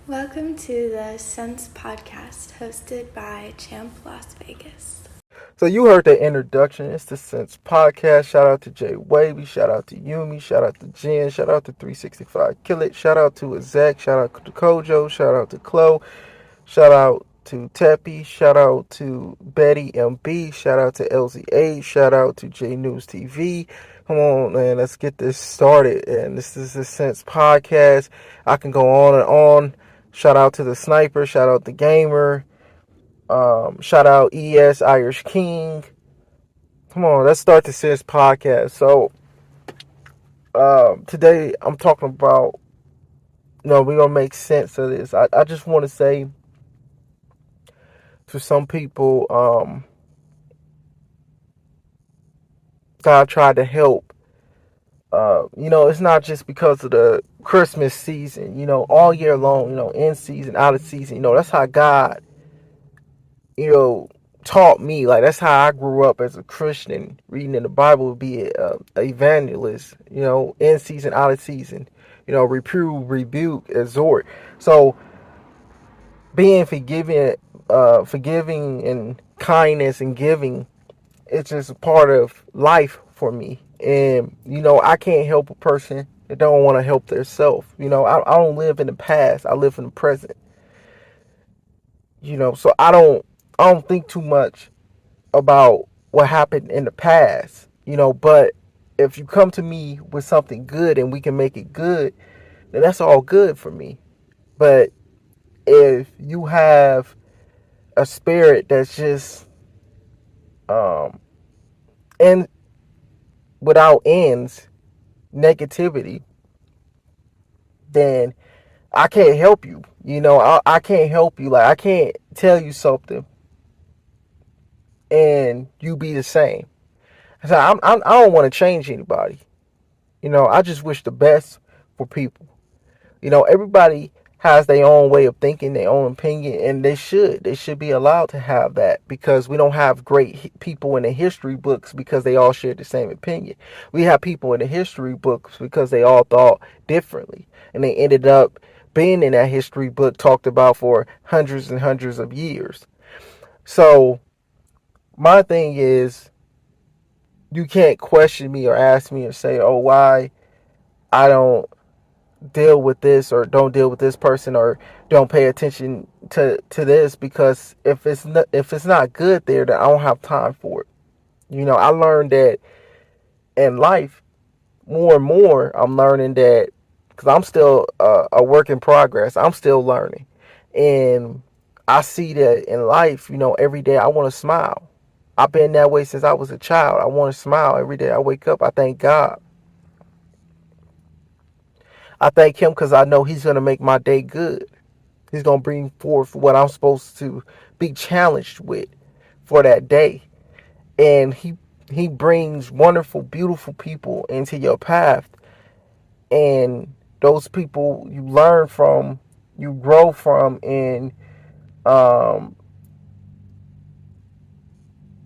Welcome to the Sense podcast hosted by Champ Las Vegas. So you heard the introduction. It's the Sense Podcast. Shout out to Jay Wavy. Shout out to Yumi. Shout out to Jen. Shout out to 365 Kill It. Shout out to Zach. Shout out to Kojo. Shout out to Chloe. Shout out to Teppy. Shout out to Betty MB. Shout out to LZA. Shout out to J News TV. Come on, man. Let's get this started. And this is the Sense Podcast. I can go on and on. Shout out to the Sniper. Shout out the Gamer. Shout out ES Irish King. Come on, let's start the Sense Podcast. So, today I'm talking about, we're going to make sense of this. I just want to say to some people that I tried to help, it's not just because of the Christmas season, all year long, in season, out of season, that's how God, taught me. Like, that's how I grew up as a Christian, reading in the Bible, be an evangelist, in season, out of season, reprove, rebuke, exhort. So being forgiving and kindness and giving, it's just a part of life for me. And I can't help a person that don't want to help themselves. I don't live in the past, I live in the present. So I don't think too much about what happened in the past, but if you come to me with something good and we can make it good, then that's all good for me. But if you have a spirit that's just and without ends, negativity, then I can't help you. I can't help you. Like, I can't tell you something and you be the same. So I don't want to change anybody. I just wish the best for people. Everybody has their own way of thinking, their own opinion, and they should be allowed to have that, because we don't have great people in the history books because they all shared the same opinion. We have people in the history books because they all thought differently, and they ended up being in that history book talked about for hundreds and hundreds of years. So my thing is, you can't question me or ask me or say, oh, why I don't deal with this or don't deal with this person or don't pay attention to this, because if it's not good there, then I don't have time for it. I learned that in life, more and more I'm learning that, because I'm still a work in progress. I'm still learning, and I see that in life, every day I want to smile. I've been that way since I was a child. I want to smile every day I wake up. I thank God. I thank him because I know he's going to make my day good. He's going to bring forth what I'm supposed to be challenged with for that day. And he brings wonderful, beautiful people into your path. And those people you learn from, you grow from, and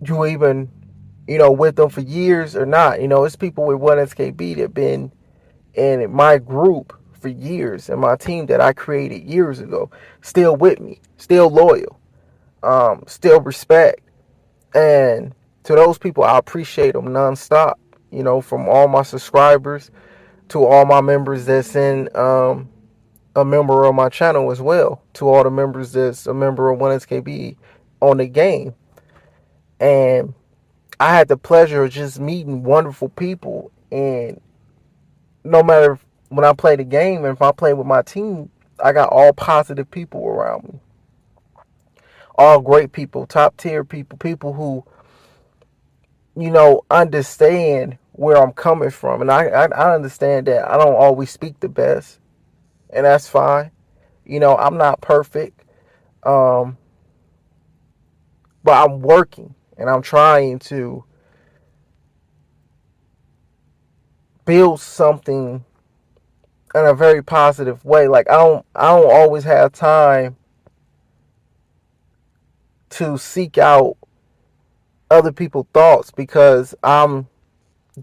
you even, with them for years or not. It's people with 1SKB that have been in my group for years, and my team that I created years ago, still with me, still loyal, still respect. And to those people, I appreciate them nonstop. From all my subscribers to all my members that's in a member of my channel as well, to all the members that's a member of 1SKB on the game. And I had the pleasure of just meeting wonderful people, and no matter when I play the game and if I play with my team, I got all positive people around me. All great people, top tier people, people who, understand where I'm coming from. And I understand that I don't always speak the best, and that's fine. I'm not perfect, but I'm working and I'm trying to build something in a very positive way. Like, I don't always have time to seek out other people's thoughts, because I'm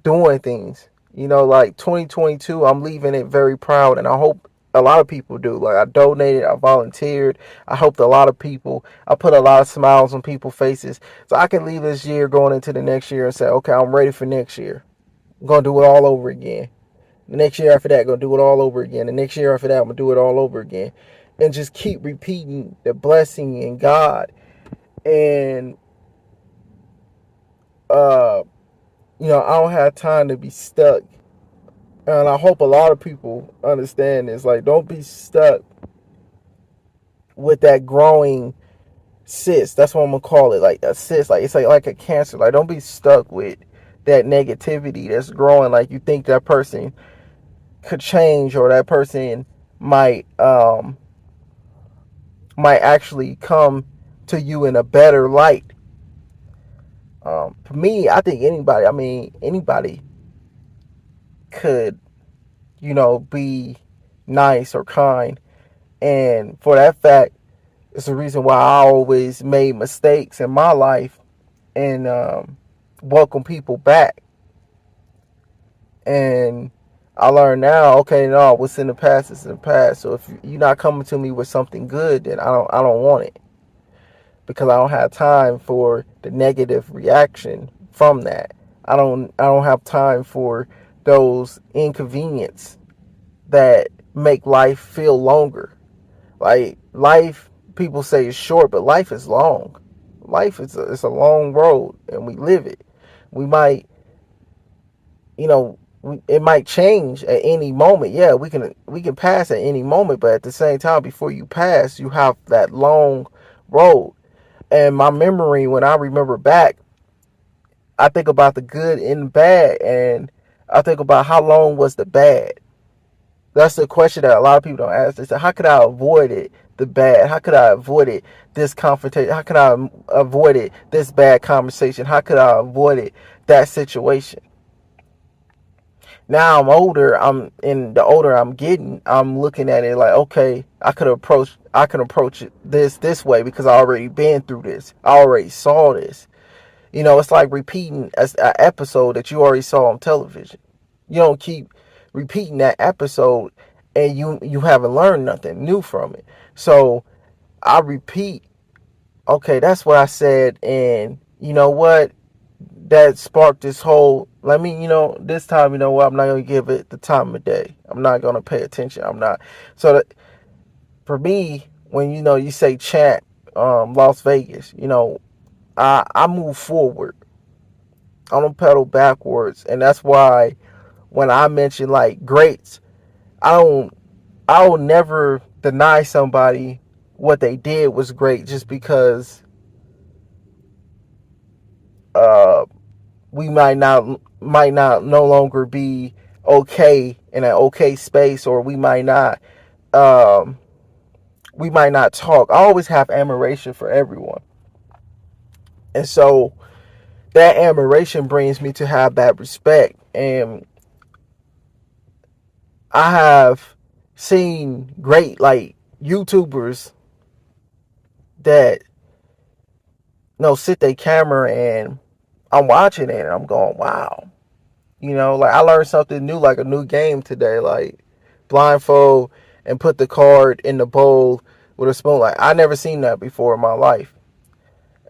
doing things. Like 2022, I'm leaving it very proud, and I hope a lot of people do. Like I donated, I volunteered, I helped a lot of people. I put a lot of smiles on people's faces. So I can leave this year going into the next year and say, okay, I'm ready for next year. I'm gonna do it all over again. The next year after that, I'm gonna do it all over again. The next year after that, I'm gonna do it all over again. And just keep repeating the blessing in God. And uh, I don't have time to be stuck. And I hope a lot of people understand this. Like, don't be stuck with that growing cyst. That's what I'm gonna call it. Like a cyst. Like it's like a cancer. Like don't be stuck with that negativity that's growing. Like you think that person could change, or that person might actually come to you in a better light. For me, I think anybody could, be nice or kind. And for that fact, it's the reason why I always made mistakes in my life and welcome people back. And I learned now, okay, no, what's in the past is in the past. So if you're not coming to me with something good, then I don't want it, because I don't have time for the negative reaction from that. I don't have time for those inconvenience that make life feel longer. Like life, people say is short, but life is long. Life is it's a long road, and we live it. We might, it might change at any moment. Yeah, we can pass at any moment, but at the same time, before you pass, you have that long road. And my memory, when I remember back, I think about the good and the bad, and I think about how long was the bad. That's the question that a lot of people don't ask. They say, how could I avoid it, the bad? How could I avoid it, this confrontation? How could I avoid it, this bad conversation? How could I avoid it, that situation? Now I'm older. The older I'm getting, I'm looking at it like, okay, I can approach it this way, because I already been through this. I already saw this. It's like repeating an episode that you already saw on television. You don't keep repeating that episode, and you haven't learned nothing new from it. So I repeat, okay, that's what I said, and you know what? That sparked this whole, let me, this time, what, I'm not going to give it the time of day. I'm not going to pay attention. I'm not. So that, for me, when, you say chant, Las Vegas, I move forward. I don't pedal backwards. And that's why when I mention like greats, I will never deny somebody what they did was great, just because uh we might not no longer be okay in an okay space, or um we might not talk. I always have admiration for everyone. And so that admiration brings me to have that respect. And I have seen great, like, YouTubers that sit their camera, and I'm watching it and I'm going, wow. Like I learned something new, like a new game today, like blindfold and put the card in the bowl with a spoon. Like I never seen that before in my life.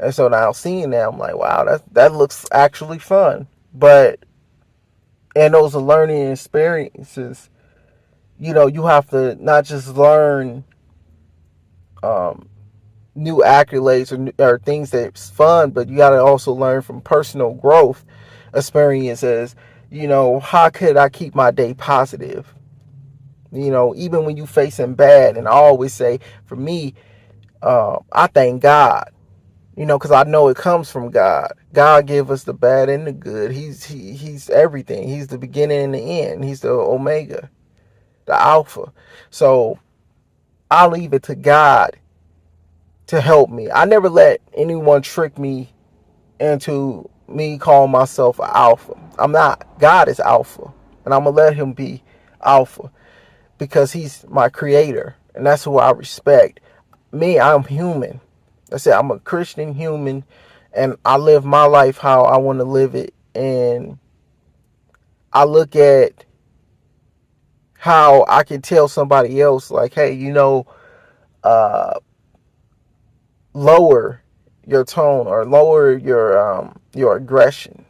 And so now seeing that, I'm like, wow, that looks actually fun. But and those are learning experiences. You have to not just learn um, new accolades or things that's fun, but you got to also learn from personal growth experiences. How could I keep my day positive? Even when you facing bad. And I always say, for me, I thank God. Because I know it comes from God. God give us the bad and the good. He's everything. He's the beginning and the end. He's the Omega, the Alpha. So I leave it to God to help me. I never let anyone trick me into me calling myself an alpha. I'm not. God is alpha. And I'm going to let him be alpha, because he's my creator. And that's who I respect. Me, I'm human. I said I'm a Christian human, and I live my life how I want to live it. And I look at how I can tell somebody else, like, hey, uh, lower your tone or lower your aggression,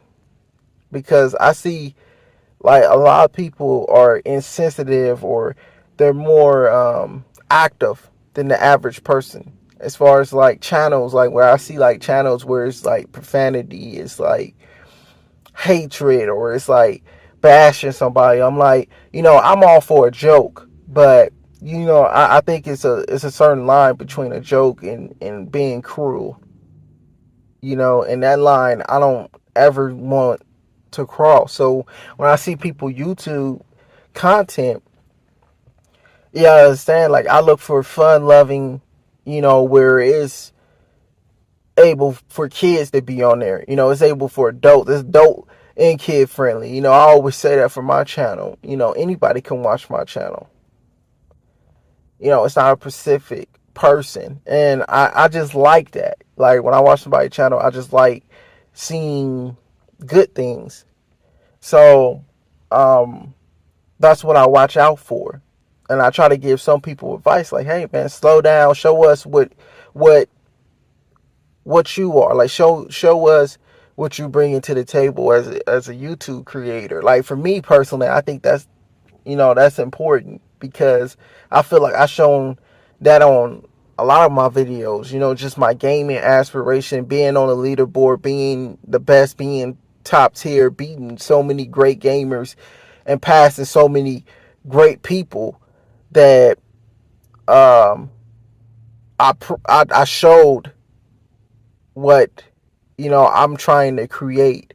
because I see like a lot of people are insensitive, or they're more active than the average person. As far as like channels, like where I see like channels where it's like profanity, it's like hatred, or it's like bashing somebody. I'm like, I'm all for a joke, but I think it's a certain line between a joke and being cruel. And that line I don't ever want to cross. So when I see people YouTube content, yeah, I understand. Like I look for fun loving, where it's able for kids to be on there. It's able for adults. It's adult and kid friendly. I always say that for my channel. Anybody can watch my channel. It's not a specific person. And I just like that. Like when I watch somebody's channel, I just like seeing good things. So that's what I watch out for. And I try to give some people advice like, hey man, slow down, show us what you are. Like show us what you bring into the table as a YouTube creator. Like for me personally, I think that's important, because I feel like I've shown that on a lot of my videos, just my gaming aspiration, being on the leaderboard, being the best, being top tier, beating so many great gamers and passing so many great people that I showed what I'm trying to create.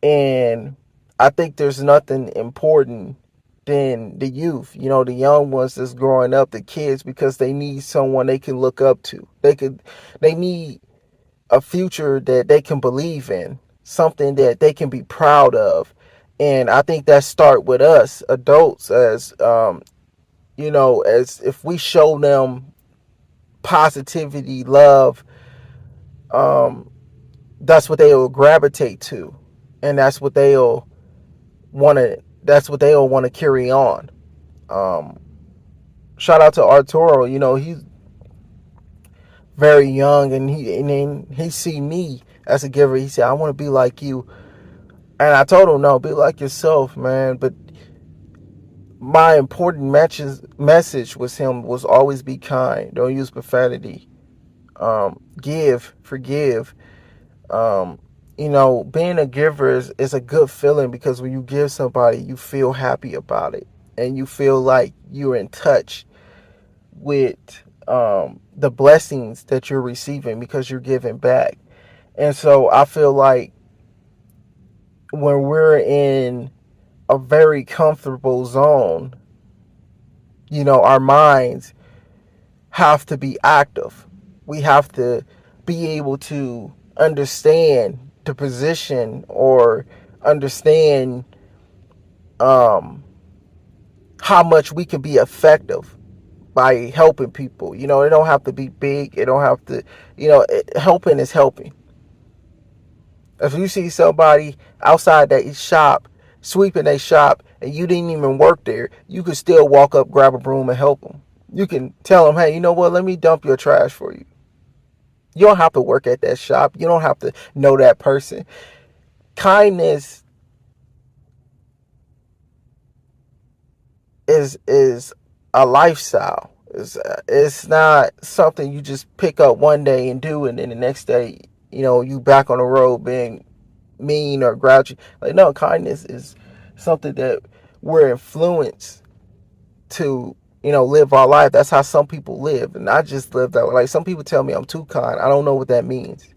And I think there's nothing important than the youth, the young ones that's growing up, the kids, because they need someone they can look up to. They need a future that they can believe in, something that they can be proud of. And I think that start with us adults, as if we show them positivity, love, that's what they'll gravitate to, and that's what they'll want to carry on. Um, Shout out to Arturo. He's very young, and then he see me as a giver. He said, "I want to be like you," and I told him, "No, be like yourself, man." But my important message with him was always be kind. Don't use profanity. Give, forgive. Um, Being a giver is a good feeling, because when you give somebody, you feel happy about it, and you feel like you're in touch with the blessings that you're receiving because you're giving back. And so I feel like when we're in a very comfortable zone, our minds have to be active. We have to be able to understand the position, or understand how much we can be effective by helping people. It don't have to be big. It don't have to, helping is helping. If you see somebody outside that shop, sweeping a shop, and you didn't even work there, you could still walk up, grab a broom, and help them. You can tell them, hey, you know what? Let me dump your trash for you. You don't have to work at that shop. You don't have to know that person. Kindness is a lifestyle. It's not something you just pick up one day and do, and then the next day, you back on the road being mean or grouchy. Like, no, kindness is something that we're influenced to, live our life. That's how some people live, and I just live that way. Like, some people tell me I'm too kind. I don't know what that means.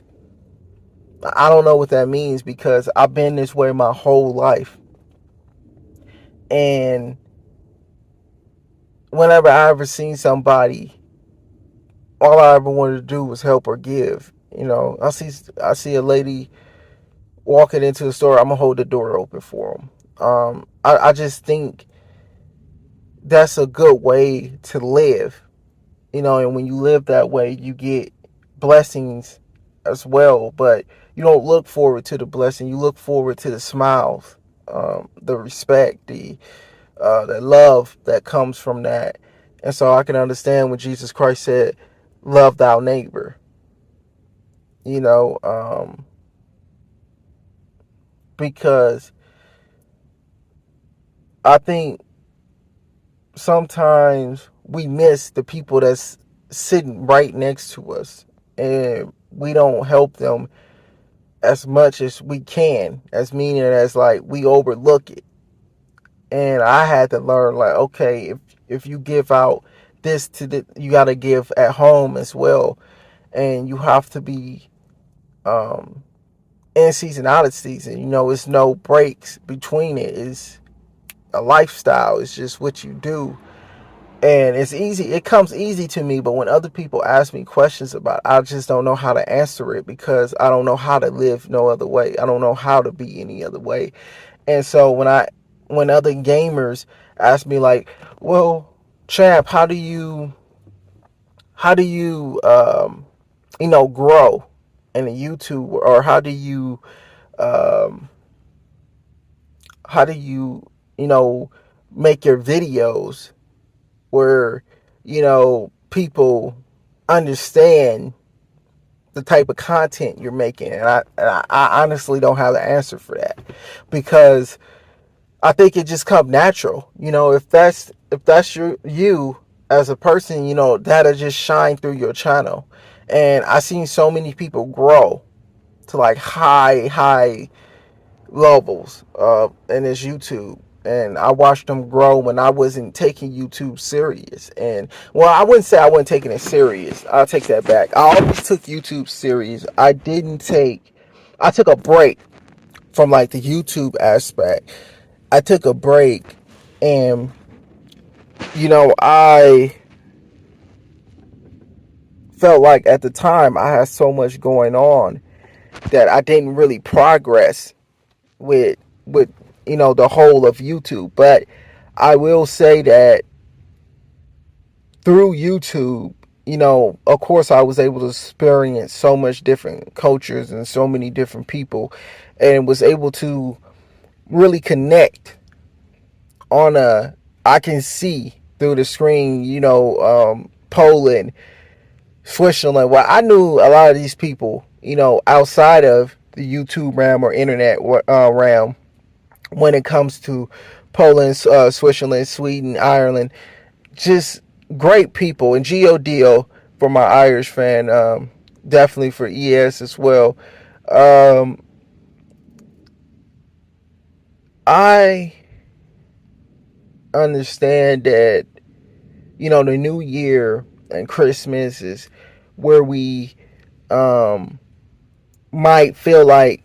I don't know what that means, because I've been this way my whole life. And whenever I ever seen somebody, all I ever wanted to do was help or give. I see a lady walking into the store, I'm gonna hold the door open for them. I just think that's a good way to live. And when you live that way, you get blessings as well. But you don't look forward to the blessing. You look forward to the smiles, the respect, the that love that comes from that. And so I can understand when Jesus Christ said, love thou neighbor. You know, because I think sometimes we miss the people that's sitting right next to us, and we don't help them as much as we can, as meaning as like we overlook it. And I had to learn, like, okay, if you give out this to the, you got to give at home as well, and you have to be in season, out of season. You know, it's no breaks between it. It's a lifestyle. It's just what you do. And it's easy. It comes easy to me. But when other people ask me questions about it, I just don't know how to answer it, because I don't know how to live no other way. I don't know how to be any other way. And so when other gamers ask me, like, well, Champ, how do you grow in a YouTube, or um, how do you make your videos where, people understand the type of content you're making. And I honestly don't have the answer for that, because I think it just comes natural. If that's you as a person, that'll just shine through your channel. And I seen so many people grow to like high levels in this YouTube. And I watched them grow when I wasn't taking YouTube serious. And, well, I wouldn't say I wasn't taking it serious. I'll take that back. I always took YouTube serious. I took a break from like the YouTube aspect. I took a break, and, I felt like at the time I had so much going on that I didn't really progress with the whole of YouTube. But I will say that through YouTube, of course, I was able to experience so much different cultures and so many different people, and was able to really connect on I can see through the screen, Poland, Switzerland. Well, I knew a lot of these people, outside of the YouTube realm or internet realm, when it comes to Poland, Switzerland, Sweden, Ireland. Just great people. And Gio for my Irish fan, definitely for ES as well. I understand that, the new year and Christmas is where we might feel like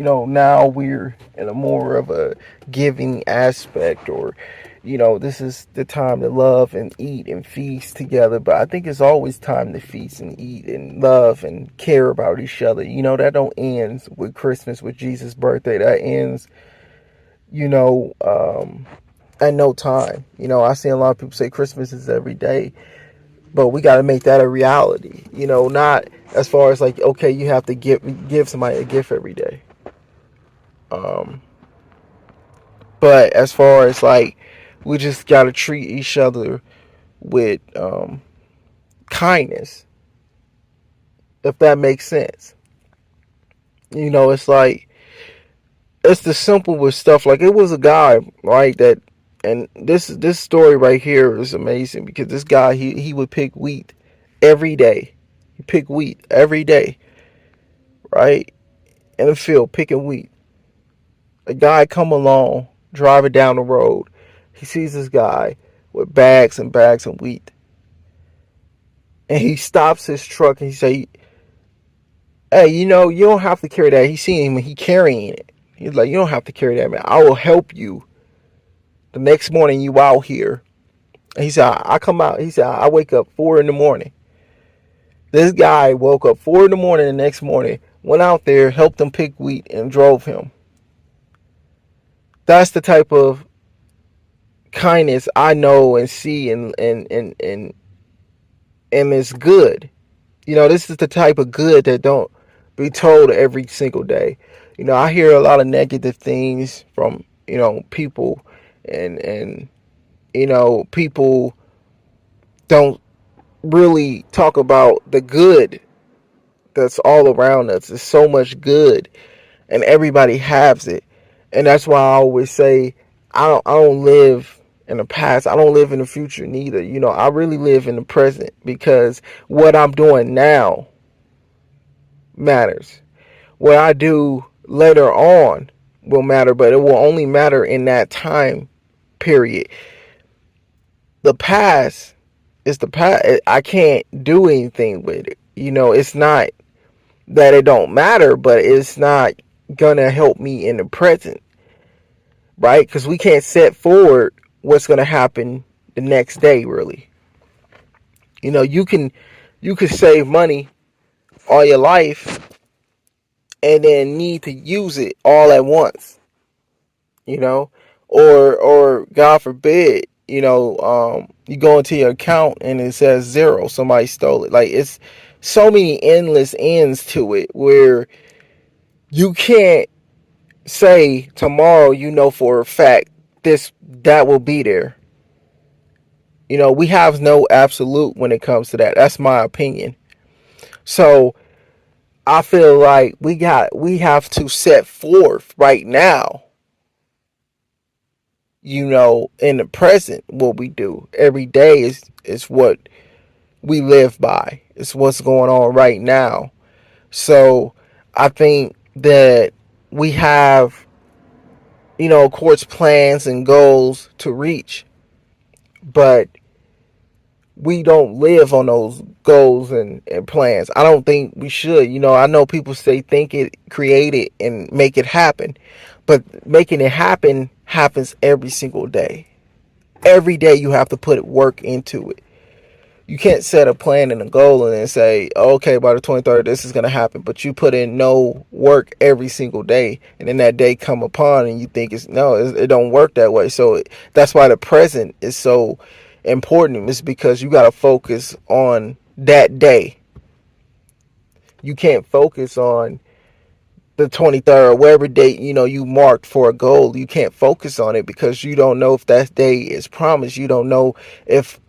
now we're in a more of a giving aspect, or, this is the time to love and eat and feast together. But I think it's always time to feast and eat and love and care about each other. That don't end with Christmas, with Jesus' birthday. That ends, at no time. I see a lot of people say Christmas is every day, but we got to make that a reality. Not as far as like, okay, you have to give somebody a gift every day. But as far as like, we just got to treat each other with kindness, if that makes sense. It's like, it's the simple with stuff. Like, it was a guy, right, that, and this story right here is amazing, because this guy, he would pick wheat every day. He picked wheat every day, right, in the field picking wheat. A guy come along, driving down the road. He sees this guy with bags and bags of wheat, and he stops his truck and he say, "Hey, you don't have to carry that." He seen him and he carrying it. He's like, "You don't have to carry that, man. I will help you. The next morning you out here." And he said, "I come out." He said, "I wake up 4 in the morning." This guy woke up 4 in the morning the next morning, went out there, helped him pick wheat, and drove him. That's the type of kindness I know and see, and it's good. This is the type of good that be told every single day. I hear a lot of negative things from, people, and people don't really talk about the good that's all around us. There's so much good, and everybody has it. And that's why I always say I don't live in the past. I don't live in the future neither. I really live in the present, because what I'm doing now matters. What I do later on will matter, but it will only matter in that time period. The past is the past. I can't do anything with it. It's not that it don't matter, but it's not gonna help me in the present, right? Because we can't set forward what's gonna happen the next day. Really, you can save money all your life and then need to use it all at once, you know, or God forbid, you go into your account and it says zero, somebody stole it. Like, it's so many endless ends to it where you can't say tomorrow, for a fact that will be there. We have no absolute when it comes to that. That's my opinion. So I feel like we have to set forth right now, in the present. What we do every day is what we live by. It's what's going on right now. So I think that we have, of course, plans and goals to reach, but we don't live on those goals and plans. I don't think we should. I know people say think it, create it, and make it happen. But making it happen happens every single day. Every day you have to put work into it. You can't set a plan and a goal and then say, okay, by the 23rd, this is going to happen. But you put in no work every single day. And then that day come upon and you think it don't work that way. So that's why the present is so important. It's because you got to focus on that day. You can't focus on the 23rd or whatever date, you marked for a goal. You can't focus on it because you don't know if that day is promised. You don't know if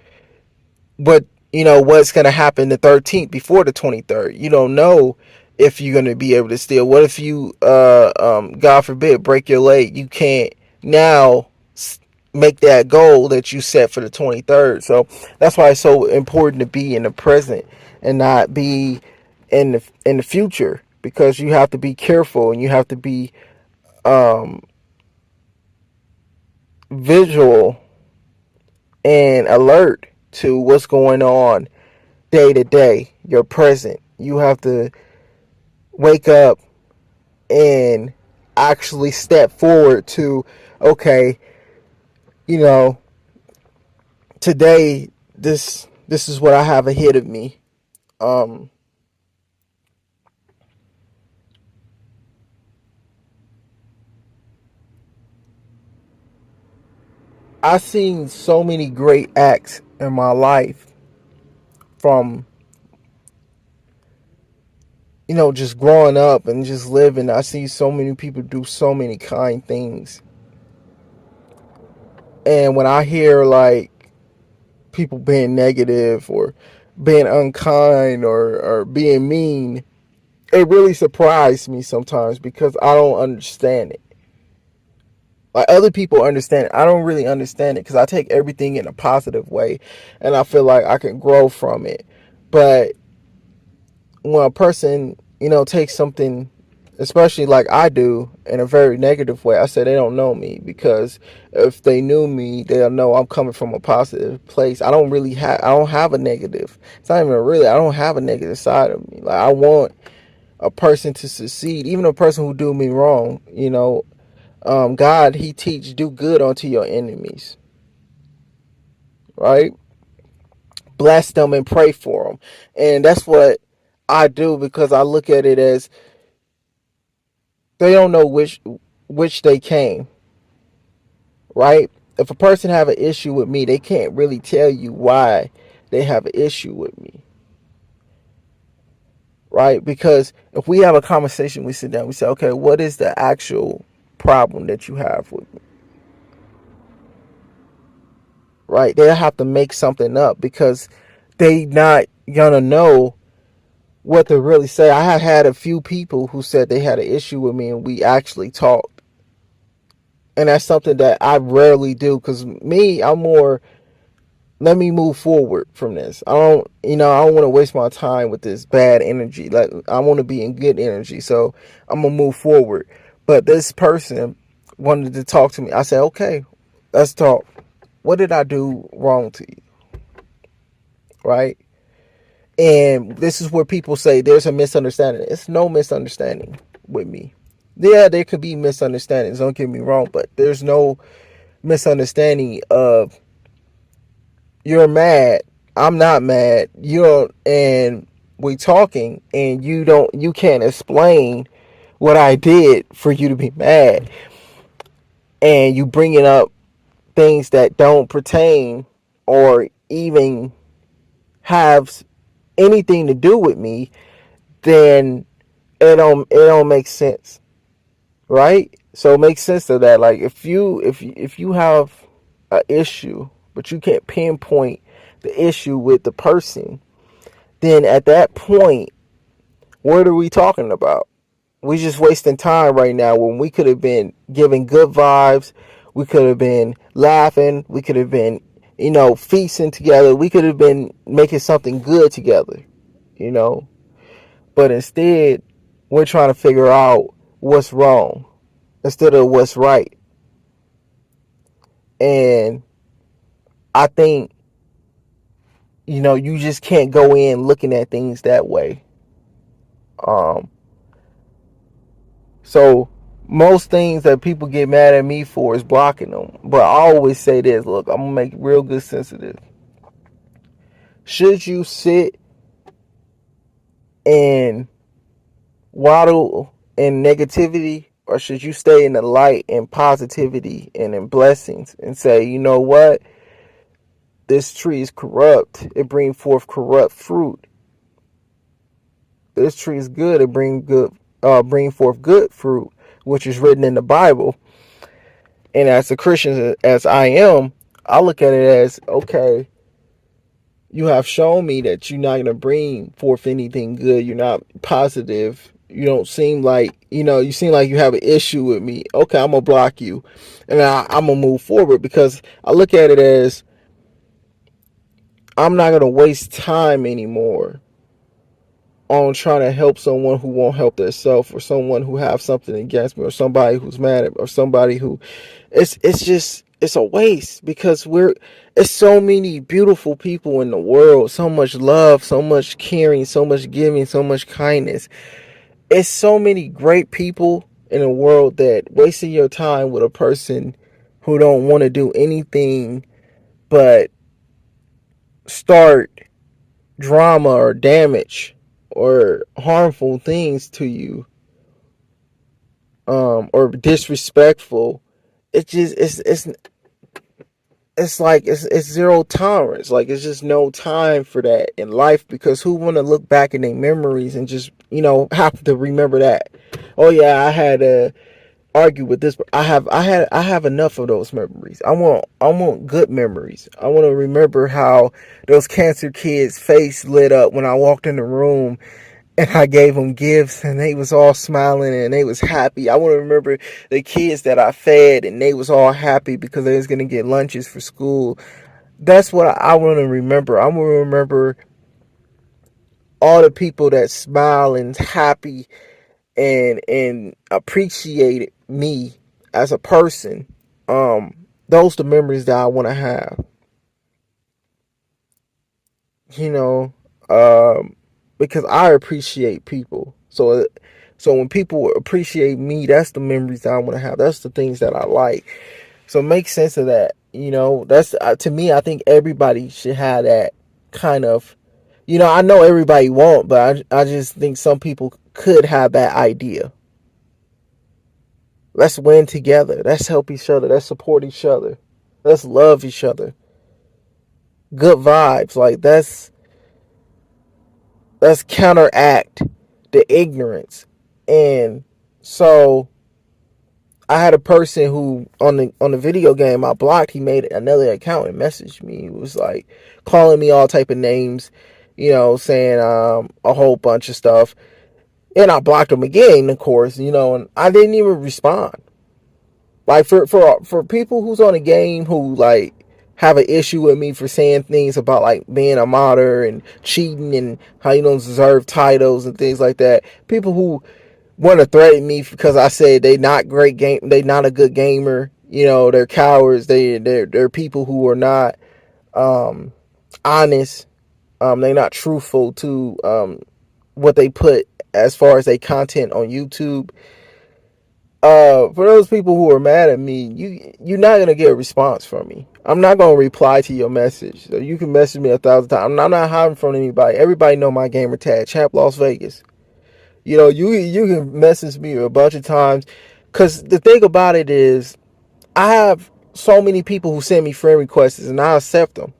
what what's going to happen the 13th before the 23rd. You don't know if you're going to be able to steal. What if you God forbid break your leg? You can't now make that goal that you set for the 23rd. So that's why it's so important to be in the present and not be in the future, because you have to be careful and you have to be visual and alert to what's going on day to day. Your present. You have to wake up and actually step forward to, okay, today this is what I have ahead of me. I've seen so many great acts in my life from, just growing up and just living. I see so many people do so many kind things. And when I hear like people being negative or being unkind or being mean, it really surprised me sometimes because I don't understand it. Like, other people understand it. I don't really understand it because I take everything in a positive way and I feel like I can grow from it. But when a person, takes something, especially like I do, in a very negative way, I say they don't know me, because if they knew me, they'll know I'm coming from a positive place. I don't have a negative. It's not even really, I don't have a negative side of me. Like, I want a person to succeed, even a person who do me wrong. God, he teach, do good unto your enemies, right? Bless them and pray for them. And that's what I do, because I look at it as they don't know which they came, right? If a person have an issue with me, they can't really tell you why they have an issue with me, right? Because if we have a conversation, we sit down, we say, okay, what is the actual problem that you have with me, right? They have to make something up because they not gonna know what to really say. I have had a few people who said they had an issue with me and we actually talked. And that's something that I rarely do because me, I'm more, let me move forward from this. I don't want to waste my time with this bad energy. Like, I want to be in good energy. So I'm going to move forward. But this person wanted to talk to me. I said, okay, let's talk. What did I do wrong to you? Right? And this is where people say there's a misunderstanding. It's no misunderstanding with me. Yeah, there could be misunderstandings, don't get me wrong, but there's no misunderstanding of you're mad, I'm not mad, and we talking and you can't explain what I did for you to be mad, and you bringing up things that don't pertain or even have anything to do with me, then it don't make sense, right? So it makes sense of that. Like if you have an issue, but you can't pinpoint the issue with the person, then at that point, what are we talking about? We just wasting time right now when we could have been giving good vibes. We could have been laughing. We could have been, feasting together. We could have been making something good together, you know. But instead, we're trying to figure out what's wrong instead of what's right. And I think, you just can't go in looking at things that way. Um, so most things that people get mad at me for is blocking them. But I always say this, look, I'm gonna make real good sense of this. Should you sit and waddle in negativity, or should you stay in the light and positivity and in blessings and say, you know what? This tree is corrupt. It brings forth corrupt fruit. This tree is good. It bring forth good fruit, which is written in the Bible. And as a Christian as I am, I look at it as, okay, you have shown me that you're not going to bring forth anything good. You're not positive. You don't seem like, you seem like you have an issue with me. Okay, I'm going to block you. And I'm going to move forward because I look at it as I'm not going to waste time anymore on trying to help someone who won't help themselves, or someone who have something against me, or somebody who's mad at me, or somebody who it's a waste because it's so many beautiful people in the world, so much love, so much caring, so much giving, so much kindness. It's so many great people in the world that wasting your time with a person who don't want to do anything but start drama or damage or harmful things to you, or disrespectful. It just it's like it's zero tolerance. Like, it's just no time for that in life, because who want to look back in their memories and just have to remember that, oh yeah, I had to argue with this. I have enough of those memories. I want good memories. I want to remember how those cancer kids' face lit up when I walked in the room and I gave them gifts and they was all smiling and they was happy. I want to remember the kids that I fed and they was all happy because they was going to get lunches for school. That's what I want to remember. I want to remember all the people that smile and happy and appreciate me as a person. Those the memories that I want to have. You know, because I appreciate people. So when people appreciate me, that's the memories that I want to have. That's the things that I like. So make sense of that. That's to me. I think everybody should have that kind of. I know everybody won't, but I just think some people could have that idea. Let's win together. Let's help each other. Let's support each other. Let's love each other. Good vibes. Like, let's counteract the ignorance. And so I had a person who on the video game I blocked. He made another account and messaged me. He was like calling me all type of names, saying a whole bunch of stuff. And I blocked him again, of course, and I didn't even respond. Like for people who's on the game who like have an issue with me for saying things about like being a modder and cheating and how you don't deserve titles and things like that. People who want to threaten me because I said they not a good gamer. They're cowards. They're people who are not honest. They're not truthful to what they put as far as their content on YouTube. For those people who are mad at me, you're not gonna get a response from me. I'm not gonna reply to your message. So you can message me 1,000 times. I'm not hiding from anybody. Everybody know my gamer tag, Champ Las Vegas. You can message me a bunch of times. Cause the thing about it is, I have so many people who send me friend requests, and I accept them.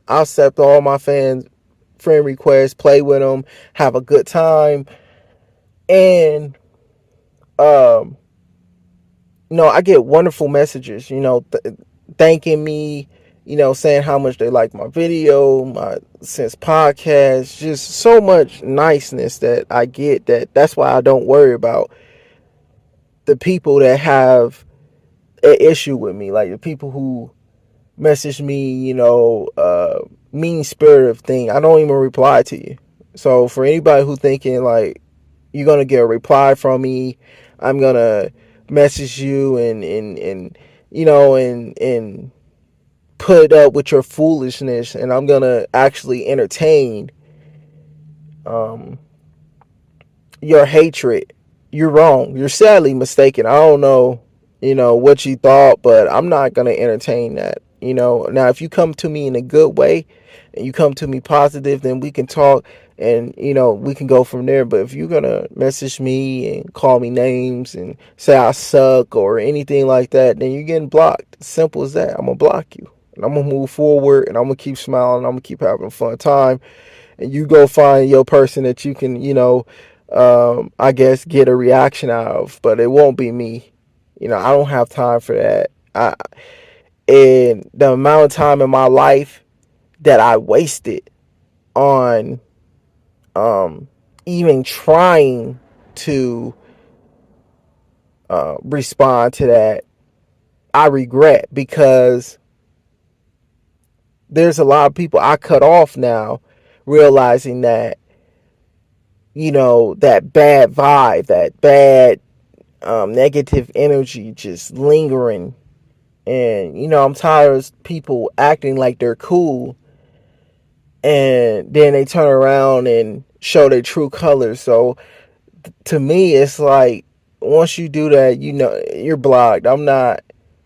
I accept all my fans' friend requests, play with them, have a good time, and I get wonderful messages, thanking me, saying how much they like my video, my Sense podcast, just so much niceness that I get. That's why I don't worry about the people that have an issue with me, like the people who message me, mean spirited thing. I don't even reply to you. So for anybody who thinking like you're gonna get a reply from me, I'm gonna message you and put up with your foolishness, and I'm gonna actually entertain your hatred. You're wrong. You're sadly mistaken. I don't know, what you thought, but I'm not gonna entertain that. Now if you come to me in a good way and you come to me positive, then we can talk and we can go from there. But if you're gonna message me and call me names and say I suck or anything like that, then you're getting blocked. Simple as that. I'm gonna block you. And I'm gonna move forward and I'm gonna keep smiling. I'm gonna keep having a fun time. And you go find your person that you can, I guess get a reaction out of. But it won't be me. I don't have time for that. And the amount of time in my life that I wasted on even trying to respond to that, I regret, because there's a lot of people I cut off now, realizing that that bad vibe, that bad negative energy just lingering. And I'm tired of people acting like they're cool and then they turn around and show their true colors. So to me, it's like once you do that, you're blocked. I'm not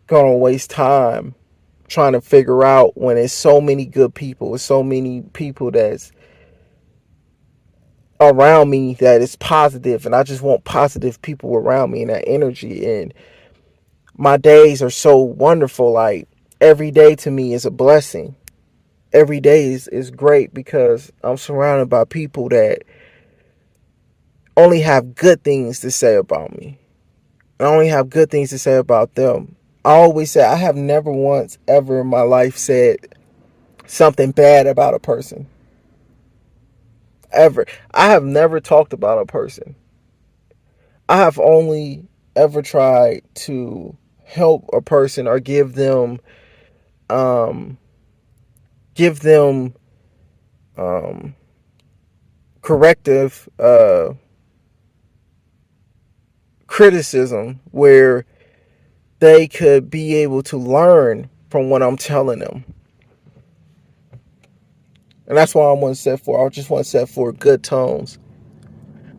gonna waste time trying to figure out when there's so many good people, there's so many people that's around me that is positive, and I just want positive people around me and that energy. And my days are so wonderful. Like every day to me is a blessing. Every day is great because I'm surrounded by people that only have good things to say about me. I only have good things to say about them. I always say I have never once ever in my life said something bad about a person. Ever. I have never talked about a person. I have only ever tried to help a person or give them give them corrective criticism where they could be able to learn from what I'm telling them. And that's why I want to set for. I just want to set for good tones.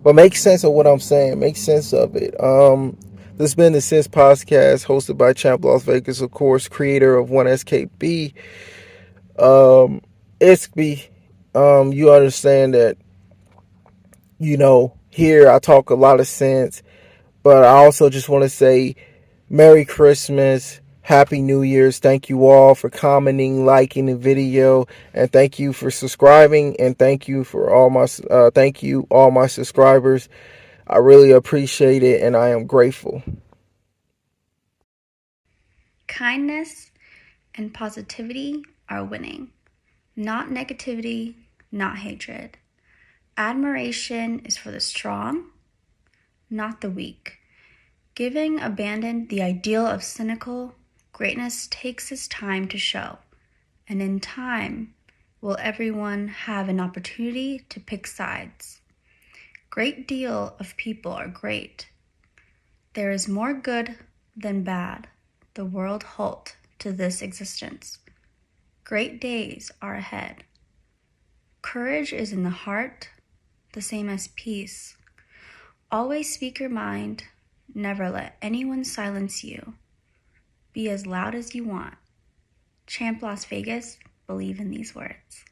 But make sense of what I'm saying. Make sense of it. This has been the Sense Podcast, hosted by Champ Las Vegas, of course, creator of 1SKB. Iskby, you understand that, here I talk a lot of sense, but I also just want to say Merry Christmas, Happy New Year's. Thank you all for commenting, liking the video, and thank you for subscribing, and thank you all my subscribers. I really appreciate it, and I am grateful. Kindness and positivity are winning. Not negativity, not hatred. Admiration is for the strong, not the weak. Giving abandoned the ideal of cynical, greatness takes its time to show, and in time will everyone have an opportunity to pick sides. Great deal of people are great. There is more good than bad. The world halt to this existence. Great days are ahead. Courage is in the heart, the same as peace. Always speak your mind. Never let anyone silence you. Be as loud as you want. Champ Las Vegas, believe in these words.